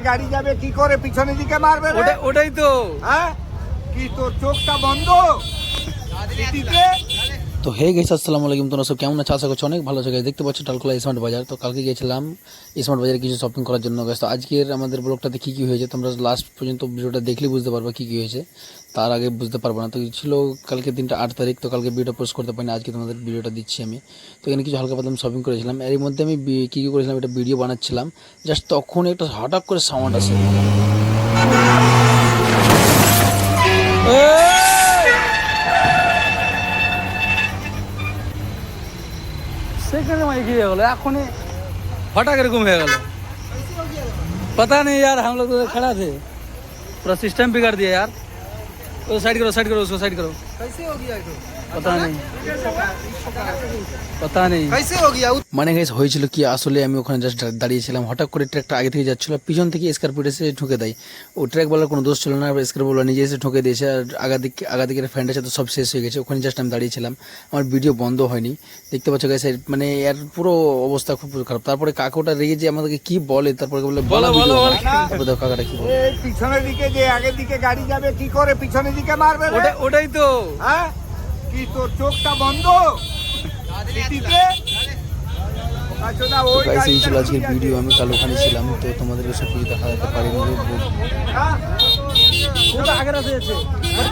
গাড়ি যাবে কি করে পিছনের দিকে মারবে রে? ওটাই তো। হ্যাঁ কি তোর চোখটা বন্ধ সিটিতে? তো হে গেছে, আসসালামু আলাইকুম। তোমরা সব কেমন আছো? আশা করছি অনেক ভালো আছে। গাইস দেখতে পাচ্ছ টালকোলা স্মার্ট বাজার। তো কালকে গিয়েছিলাম স্মার্ট বাজারে কিছু শপিং করার জন্য। গাইস তো আজকের আমাদের ব্লগটাতে কী কী হয়েছে তোমরা লাস্ট পর্যন্ত ভিডিওটা দেখলে বুঝতে পারবে কী কী হয়েছে, তার আগে বুঝতে পারবো না। তো ছিল কালকে দিনটা 8 তারিখ, তো কালকে ভিডিওটা পোস্ট করতে পারিনি, আজকে তোমাদের ভিডিওটা দিচ্ছি আমি। তো এখানে কিছু হালকা পাতলা শপিং করেছিলাম, এর মধ্যে আমি কী কী করেছিলাম একটা ভিডিও বানাচ্ছিলাম। জাস্ট তখন একটা হঠাৎ করে সাউন্ড আসে, সেখানে माइक ही हो गया एखोने फटाक एरकम हो गया। पता नहीं यार, हम लोग तो खड़ा थे, पूरा सिस्टम बिगाड़ दिया यार। तो साइड करो उसको साइड करो। कैसे हो गया ये? पता नहीं कैसे हो गया। মানে গাইস হয়েছিল কি, আসলে আমি ওখানে জাস্ট দাঁড়িয়েছিলাম, হঠাৎ করে ট্র্যাকটা আগে থেকে যাচ্ছিল, পিছন থেকে স্করপিও এসে ঠুকে দেয়। ও ট্র্যাক বলার কোনো দোষ ছিল না, স্করপিও বলা নিজে এসে ঠুকে দিয়েছে। আর আগাদিকের ফ্রেন্ডের সাথে সব শেষ হয়ে গেছে। ওখানে জাস্ট আমি দাঁড়িয়েছিলাম, আমার ভিডিও বন্ধ হয়নি। দেখতে পাচ্ছ গাইস, মানে এর পুরো অবস্থা খুব খারাপ। তারপরে কাকুটা রেগে যে আমাদেরকে কি বলে, তারপরে বলে বলো দেখো কাকাটা কি বলে। এই পিছনের দিকে যে আগের দিকে গাড়ি যাবে কি করে পিছনের দিকে মারবে রে? ওটাই তো। হ্যাঁ কি তোর চোখটা বন্ধ সিটিতে? আচ্ছা না ওই গাইস এই গাড়িটা ছিল আজকের ভিডিও। আমি কাল ওখানে ছিলাম, তো তোমাদেরকে সব কিছু দেখা যেতে পারিনি। হ্যাঁ